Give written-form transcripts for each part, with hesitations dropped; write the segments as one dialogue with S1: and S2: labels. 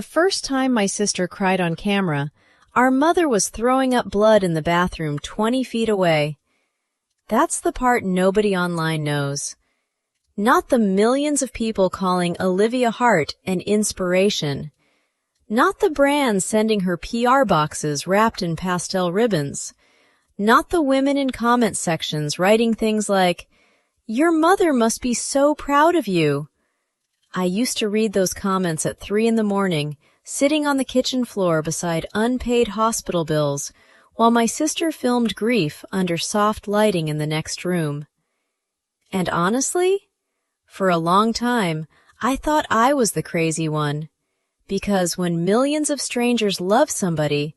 S1: The first time my sister cried on camera, our mother was throwing up blood in the bathroom 20 feet away. That's the part nobody online knows. Not the millions of people calling Olivia Hart an inspiration. Not the brands sending her PR boxes wrapped in pastel ribbons. Not the women in comment sections writing things like, "Your mother must be so proud of you." I used to read those comments at 3 in the morning, sitting on the kitchen floor beside unpaid hospital bills, while my sister filmed grief under soft lighting in the next room. And honestly, for a long time, I thought I was the crazy one. Because when millions of strangers love somebody,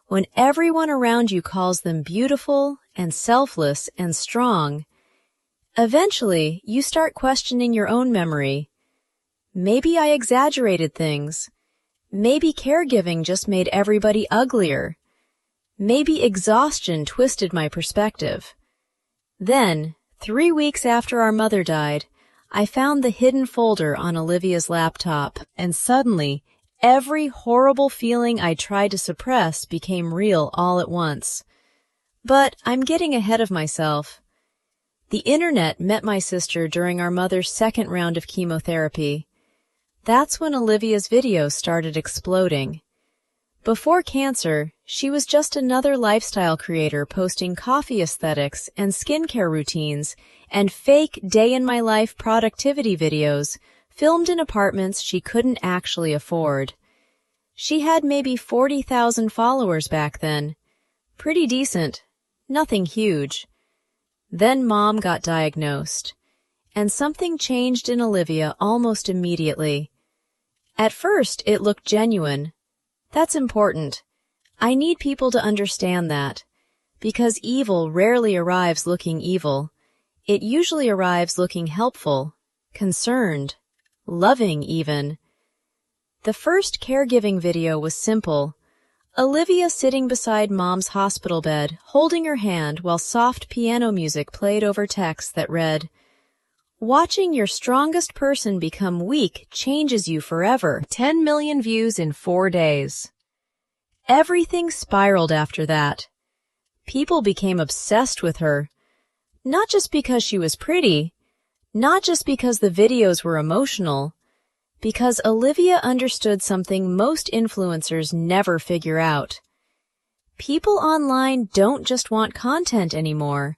S1: when everyone around you calls them beautiful and selfless and strong, eventually you start questioning your own memory. Maybe I exaggerated things. Maybe caregiving just made everybody uglier. Maybe exhaustion twisted my perspective. Then, 3 weeks after our mother died, I found the hidden folder on Olivia's laptop, and suddenly, every horrible feeling I tried to suppress became real all at once. But I'm getting ahead of myself. The internet met my sister during our mother's second round of chemotherapy. That's when Olivia's videos started exploding. Before cancer, she was just another lifestyle creator posting coffee aesthetics and skincare routines and fake day-in-my-life productivity videos filmed in apartments she couldn't actually afford. She had maybe 40,000 followers back then. Pretty decent. Nothing huge. Then Mom got diagnosed, and something changed in Olivia almost immediately. At first, it looked genuine. That's important. I need people to understand that, because evil rarely arrives looking evil. It usually arrives looking helpful, concerned, loving even. The first caregiving video was simple. Olivia sitting beside Mom's hospital bed, holding her hand while soft piano music played over text that read, "Watching your strongest person become weak changes you forever." 10 million views in 4 days. Everything spiraled after that. People became obsessed with her. Not just because she was pretty, not just because the videos were emotional, because Olivia understood something most influencers never figure out. People online don't just want content anymore.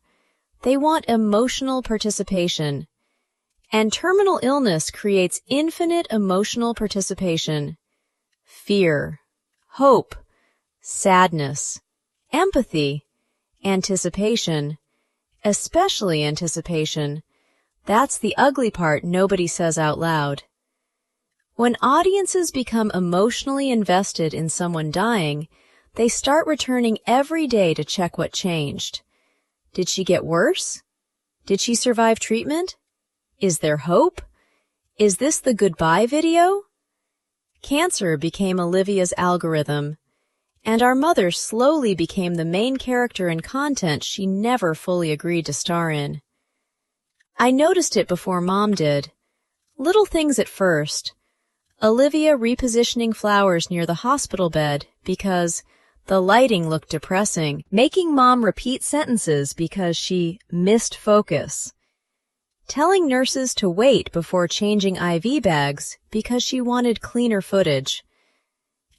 S1: They want emotional participation. And terminal illness creates infinite emotional participation. Fear, hope, sadness, empathy, anticipation, especially anticipation. That's the ugly part nobody says out loud. When audiences become emotionally invested in someone dying, they start returning every day to check what changed. Did she get worse? Did she survive treatment? Is there hope? Is this the goodbye video? Cancer became Olivia's algorithm, and our mother slowly became the main character in content she never fully agreed to star in. I noticed it before Mom did. Little things at first. Olivia repositioning flowers near the hospital bed because the lighting looked depressing, making Mom repeat sentences because she missed focus. Telling nurses to wait before changing IV bags because she wanted cleaner footage.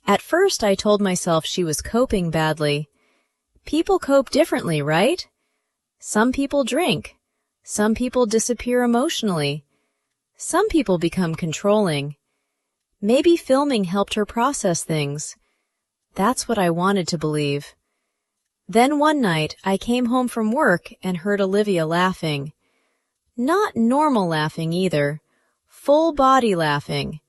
S1: At first, I told myself she was coping badly. People cope differently, right? Some people drink. Some people disappear emotionally. Some people become controlling. Maybe filming helped her process things. That's what I wanted to believe. Then one night, I came home from work and heard Olivia laughing. Not normal laughing either. Full body laughing.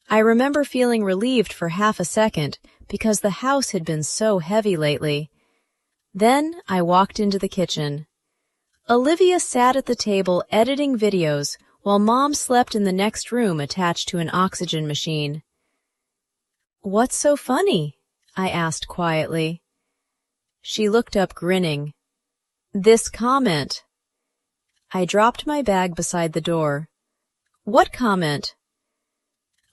S1: I remember feeling relieved for half a second because the house had been so heavy lately. Then I walked into the kitchen. Olivia sat at the table editing videos while Mom slept in the next room attached to an oxygen machine. "What's so funny?" I asked quietly. She looked up grinning. "This comment." I dropped my bag beside the door. "What comment?"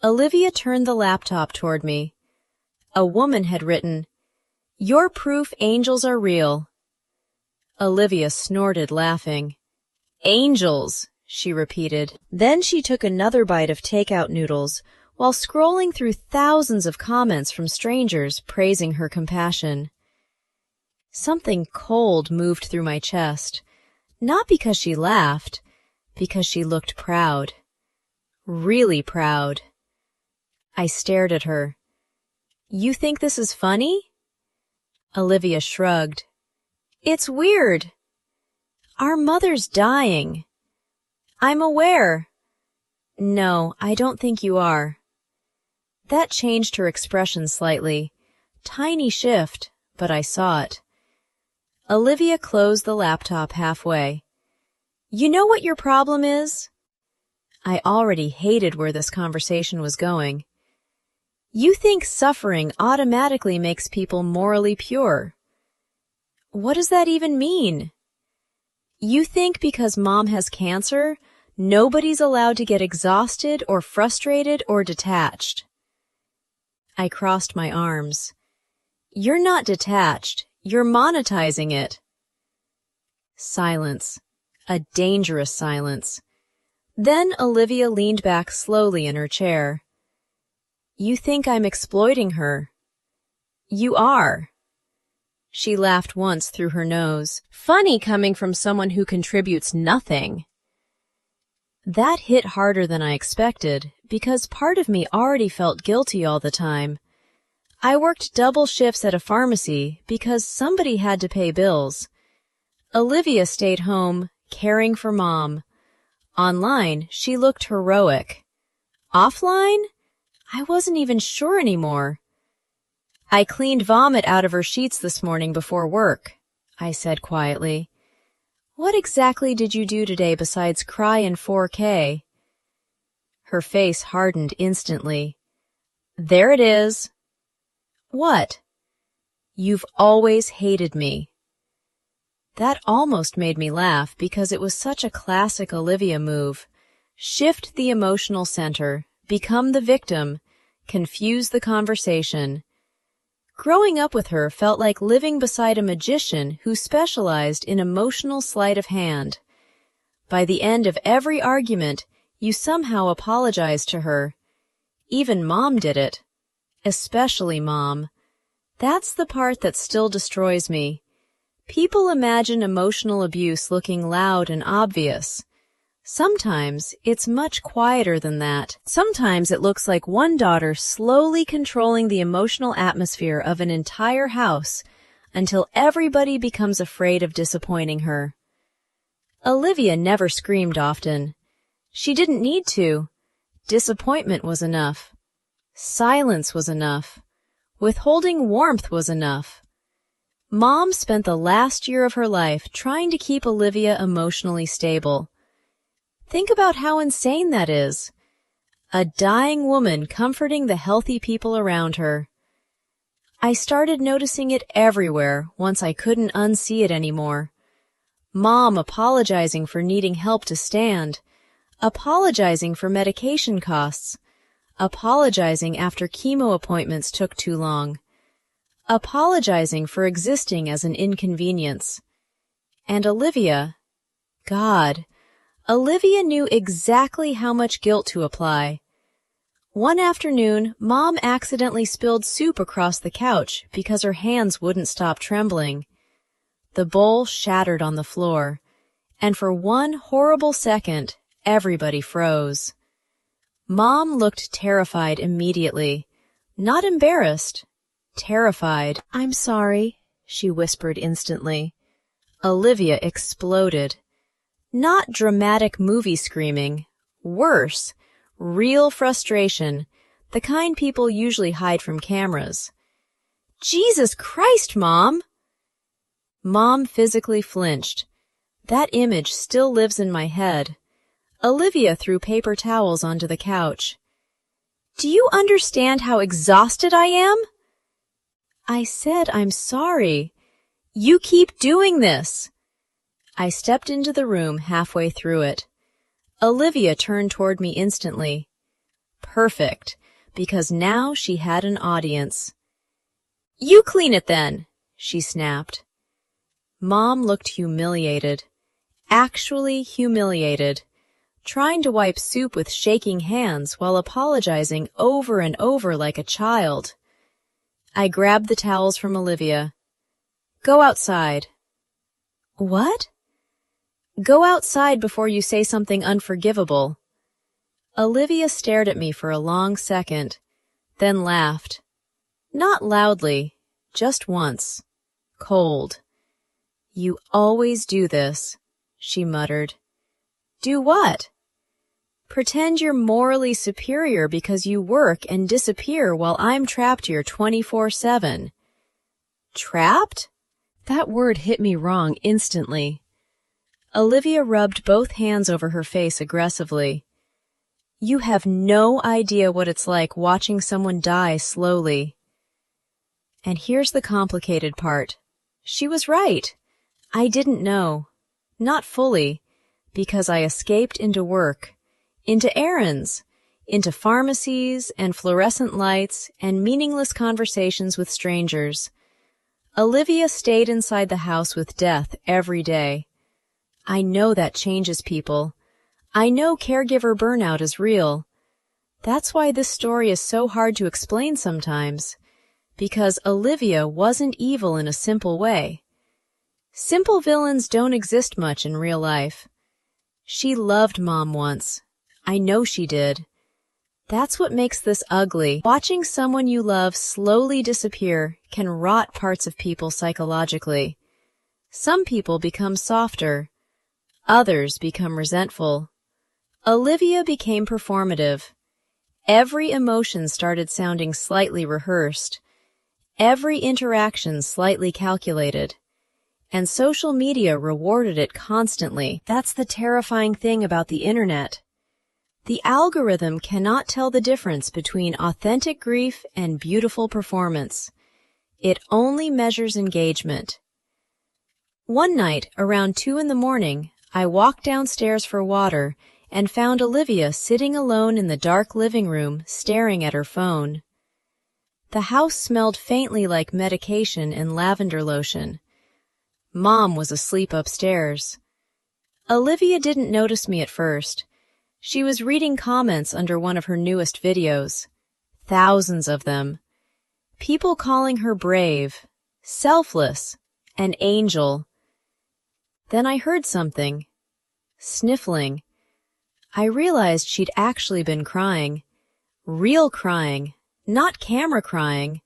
S1: Olivia turned the laptop toward me. A woman had written, "You're proof angels are real." Olivia snorted, laughing. "Angels," she repeated. Then she took another bite of takeout noodles while scrolling through thousands of comments from strangers praising her compassion. Something cold moved through my chest, not because she laughed, because she looked proud. Really proud. I stared at her. "You think this is funny?" Olivia shrugged. "It's weird. Our mother's dying." "I'm aware." "No, I don't think you are." That changed her expression slightly. Tiny shift, but I saw it. Olivia closed the laptop halfway. "You know what your problem is?" I already hated where this conversation was going. "You think suffering automatically makes people morally pure." "What does that even mean?" "You think because Mom has cancer, nobody's allowed to get exhausted or frustrated or detached." I crossed my arms. "You're not detached. You're monetizing it." Silence. A dangerous silence. Then Olivia leaned back slowly in her chair. "You think I'm exploiting her." "You are." She laughed once through her nose. "Funny coming from someone who contributes nothing." That hit harder than I expected, because part of me already felt guilty all the time. I worked double shifts at a pharmacy because somebody had to pay bills. Olivia stayed home, caring for Mom. Online, she looked heroic. Offline? I wasn't even sure anymore. "I cleaned vomit out of her sheets this morning before work," I said quietly. "What exactly did you do today besides cry in 4K? Her face hardened instantly. "There it is." "What?" "You've always hated me." That almost made me laugh because it was such a classic Olivia move. Shift the emotional center, become the victim, confuse the conversation. Growing up with her felt like living beside a magician who specialized in emotional sleight of hand. By the end of every argument, you somehow apologized to her. Even Mom did it. Especially Mom. That's the part that still destroys me. People imagine emotional abuse looking loud and obvious. Sometimes it's much quieter than that. Sometimes it looks like one daughter slowly controlling the emotional atmosphere of an entire house until everybody becomes afraid of disappointing her. Olivia never screamed often. She didn't need to. Disappointment was enough. Silence was enough. Withholding warmth was enough. Mom spent the last year of her life trying to keep Olivia emotionally stable. Think about how insane that is. A dying woman comforting the healthy people around her. I started noticing it everywhere once I couldn't unsee it anymore. Mom apologizing for needing help to stand. Apologizing for medication costs. Apologizing after chemo appointments took too long. Apologizing for existing as an inconvenience. And Olivia, God, Olivia knew exactly how much guilt to apply. One afternoon, Mom accidentally spilled soup across the couch because her hands wouldn't stop trembling. The bowl shattered on the floor, and for one horrible second, everybody froze. Mom looked terrified immediately, not embarrassed. Terrified. "I'm sorry," she whispered instantly. Olivia exploded. Not dramatic movie screaming. Worse. Real frustration. The kind people usually hide from cameras. "Jesus Christ, Mom!" Mom physically flinched. That image still lives in my head. Olivia threw paper towels onto the couch. "Do you understand how exhausted I am?" I said I'm sorry. "You keep doing this." I stepped into the room halfway through it. Olivia turned toward me instantly. Perfect, because now she had an audience. "You clean it then," she snapped. Mom looked humiliated. Actually humiliated. Trying to wipe soup with shaking hands while apologizing over and over like a child. I grabbed the towels from Olivia. "Go outside." "What?" "Go outside before you say something unforgivable." Olivia stared at me for a long second, then laughed. Not loudly, just once. Cold. "You always do this," she muttered. "Do what?" "Pretend you're morally superior because you work and disappear while I'm trapped here 24/7. Trapped? That word hit me wrong instantly. Olivia rubbed both hands over her face aggressively. You have no idea what it's like watching someone die slowly. And here's the complicated part. She was right. I didn't know. Not fully, because I escaped into work, into errands, into pharmacies and fluorescent lights and meaningless conversations with strangers. Olivia stayed inside the house with death every day. I know that changes people. I know caregiver burnout is real. That's why this story is so hard to explain sometimes, because Olivia wasn't evil in a simple way. Simple villains don't exist much in real life. She loved Mom once. I know she did. That's what makes this ugly. Watching someone you love slowly disappear can rot parts of people psychologically. Some people become softer. Others become resentful. Olivia became performative. Every emotion started sounding slightly rehearsed. Every interaction slightly calculated. And social media rewarded it constantly. That's the terrifying thing about the internet. The algorithm cannot tell the difference between authentic grief and beautiful performance. It only measures engagement. One night, around 2 a.m, I walked downstairs for water and found Olivia sitting alone in the dark living room, staring at her phone. The house smelled faintly like medication and lavender lotion. Mom was asleep upstairs. Olivia didn't notice me at first. She was reading comments under one of her newest videos. Thousands of them. People calling her brave, selfless, an angel. Then I heard something. Sniffling. I realized she'd actually been crying. Real crying, not camera crying.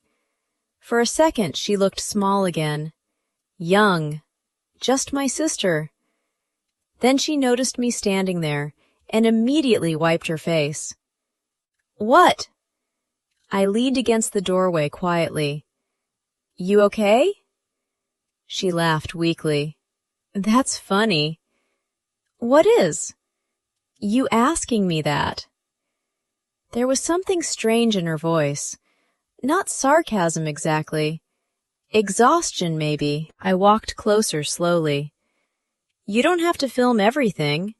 S1: For a second, she looked small again. Young. Just my sister. Then she noticed me standing there and immediately wiped her face. What? I leaned against the doorway quietly. You okay? She laughed weakly. That's funny. What is? You asking me that? There was something strange in her voice. Not sarcasm exactly. Exhaustion, maybe. I walked closer slowly. You don't have to film everything.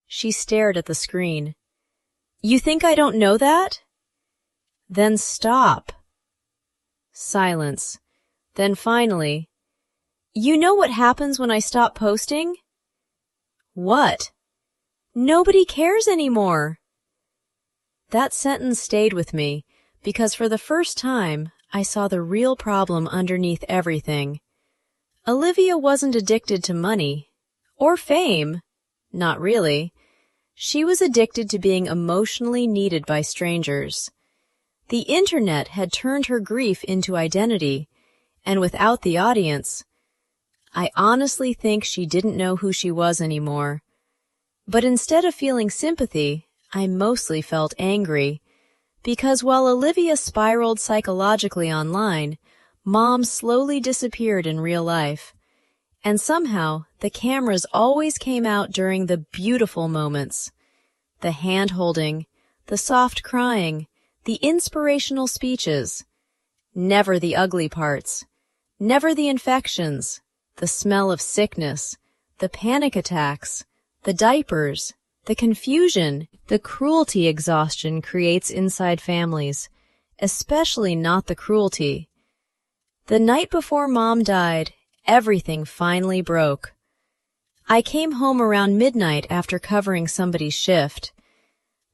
S1: She stared at the screen. You think I don't know that? Then stop. Silence. Then finally, you know what happens when I stop posting? What? Nobody cares anymore. That sentence stayed with me because for the first time, I saw the real problem underneath everything. Olivia wasn't addicted to money or fame. Not really. She was addicted to being emotionally needed by strangers. The internet had turned her grief into identity, and without the audience, I honestly think she didn't know who she was anymore. But instead of feeling sympathy, I mostly felt angry, because while Olivia spiraled psychologically online, Mom slowly disappeared in real life. And somehow, the cameras always came out during the beautiful moments. The hand-holding, the soft crying, the inspirational speeches. Never the ugly parts. Never the infections, the smell of sickness, the panic attacks, the diapers, the confusion, the cruelty exhaustion creates inside families, especially not the cruelty. The night before Mom died, everything finally broke. I came home around midnight after covering somebody's shift.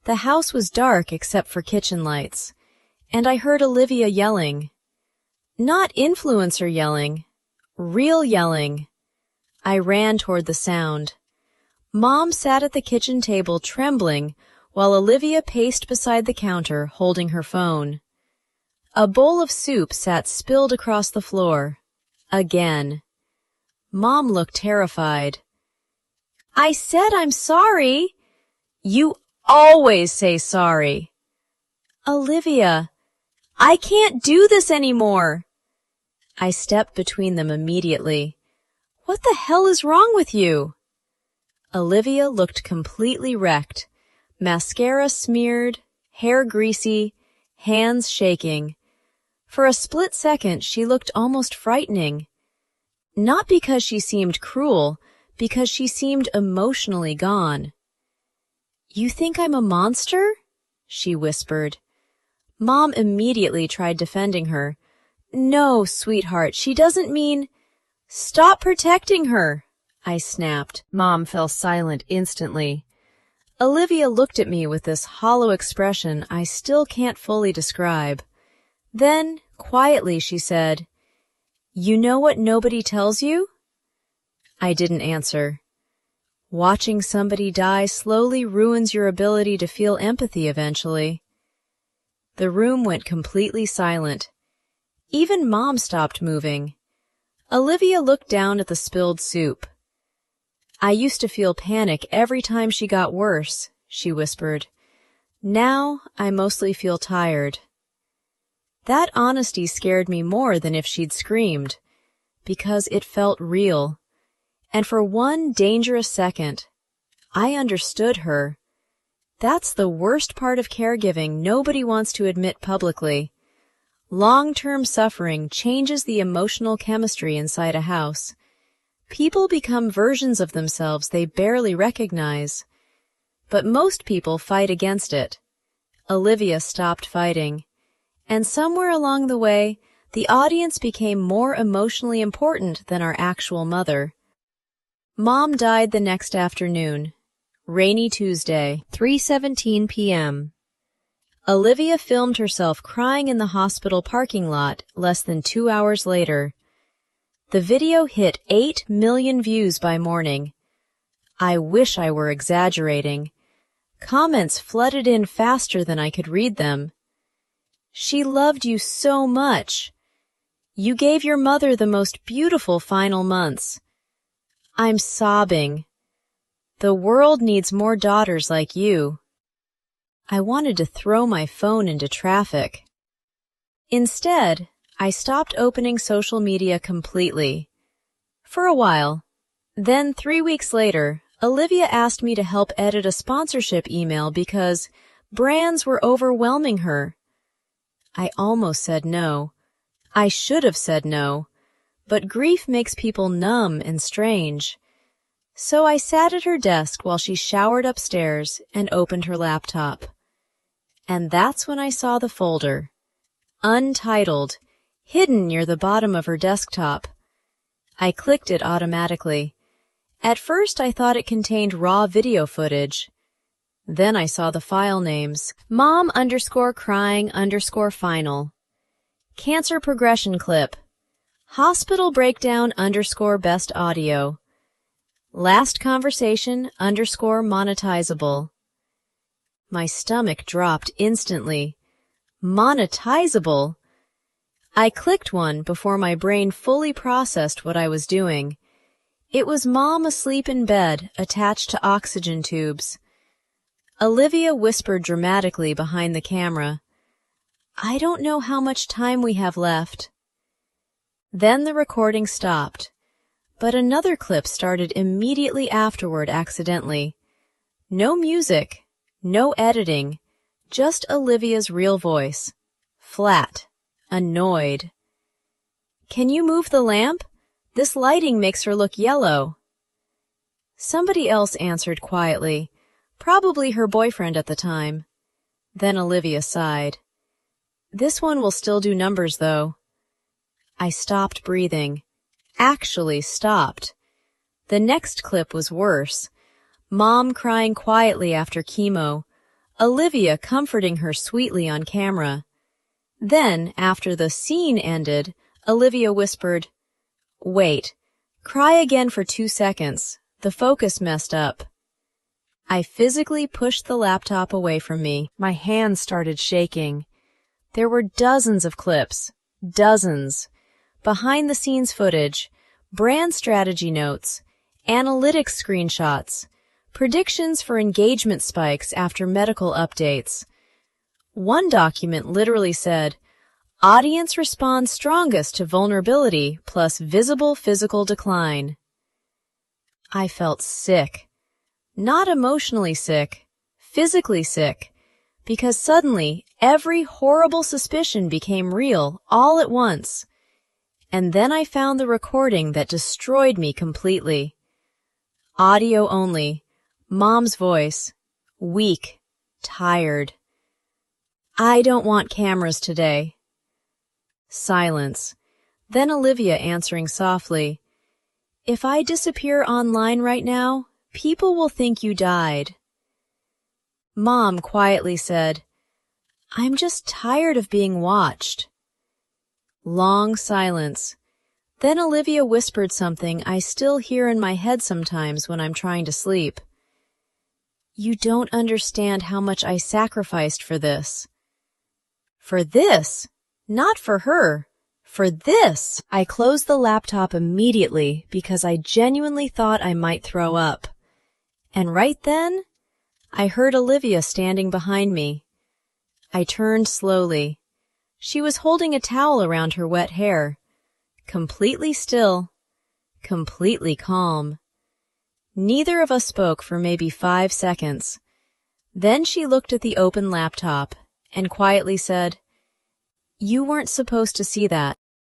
S1: The house was dark except for kitchen lights, and I heard Olivia yelling. Not influencer yelling, real yelling. I ran toward the sound. Mom sat at the kitchen table trembling while Olivia paced beside the counter holding her phone. A bowl of soup sat spilled across the floor. Again. Mom looked terrified. I said I'm sorry. You always say sorry. Olivia, I can't do this anymore. I stepped between them immediately. What the hell is wrong with you? Olivia looked completely wrecked. Mascara smeared, hair greasy, hands shaking. For a split second, she looked almost frightening. Not because she seemed cruel, because she seemed emotionally gone. You think I'm a monster? She whispered. Mom immediately tried defending her. No, sweetheart, she doesn't mean... Stop protecting her, I snapped. Mom fell silent instantly. Olivia looked at me with this hollow expression I still can't fully describe. Then, quietly, she said, You know what nobody tells you? I didn't answer. Watching somebody die slowly ruins your ability to feel empathy eventually. The room went completely silent. Even Mom stopped moving. Olivia looked down at the spilled soup. I used to feel panic every time she got worse, she whispered. Now I mostly feel tired. That honesty scared me more than if she'd screamed, because it felt real. And for one dangerous second, I understood her. That's the worst part of caregiving nobody wants to admit publicly. Long-term suffering changes the emotional chemistry inside a house. People become versions of themselves they barely recognize. But most people fight against it. Olivia stopped fighting. And somewhere along the way, the audience became more emotionally important than our actual mother. Mom died the next afternoon. Rainy Tuesday, 3:17 p.m. Olivia filmed herself crying in the hospital parking lot less than 2 hours later. The video hit 8 million views by morning. I wish I were exaggerating. Comments flooded in faster than I could read them. She loved you so much. You gave your mother the most beautiful final months. I'm sobbing. The world needs more daughters like you. I wanted to throw my phone into traffic. Instead, I stopped opening social media completely. For a while. Then 3 weeks later, Olivia asked me to help edit a sponsorship email because brands were overwhelming her. I almost said no. I should have said no, but grief makes people numb and strange. So I sat at her desk while she showered upstairs and opened her laptop. And that's when I saw the folder. Untitled, hidden near the bottom of her desktop. I clicked it automatically. At first I thought it contained raw video footage. Then I saw the file names. Mom_crying_final. Cancer progression clip. Hospital breakdown _best audio. Last conversation _monetizable. My stomach dropped instantly. Monetizable? I clicked one before my brain fully processed what I was doing. It was Mom asleep in bed, attached to oxygen tubes. Olivia whispered dramatically behind the camera, I don't know how much time we have left. Then the recording stopped, but another clip started immediately afterward accidentally. No music, no editing, just Olivia's real voice. Flat, annoyed. Can you move the lamp? This lighting makes her look yellow. Somebody else answered quietly. Probably her boyfriend at the time. Then Olivia sighed. This one will still do numbers, though. I stopped breathing. Actually stopped. The next clip was worse. Mom crying quietly after chemo. Olivia comforting her sweetly on camera. Then, after the scene ended, Olivia whispered, "Wait, cry again for 2 seconds. The focus messed up." I physically pushed the laptop away from me. My hands started shaking. There were dozens of clips. Dozens. Behind-the-scenes footage, brand strategy notes, analytics screenshots, predictions for engagement spikes after medical updates. One document literally said, "Audience responds strongest to vulnerability plus visible physical decline." I felt sick. Not emotionally sick, physically sick, because suddenly every horrible suspicion became real all at once. And then I found the recording that destroyed me completely. Audio only, Mom's voice, weak, tired. "I don't want cameras today." Silence. Then Olivia answering softly, "If I disappear online right now, people will think you died." Mom quietly said, "I'm just tired of being watched." Long silence. Then Olivia whispered something I still hear in my head sometimes when I'm trying to sleep. "You don't understand how much I sacrificed for this." For this? Not for her. For this! I closed the laptop immediately because I genuinely thought I might throw up. And right then, I heard Olivia standing behind me. I turned slowly. She was holding a towel around her wet hair. Completely still. Completely calm. Neither of us spoke for maybe 5 seconds. Then she looked at the open laptop and quietly said, "You weren't supposed to see that."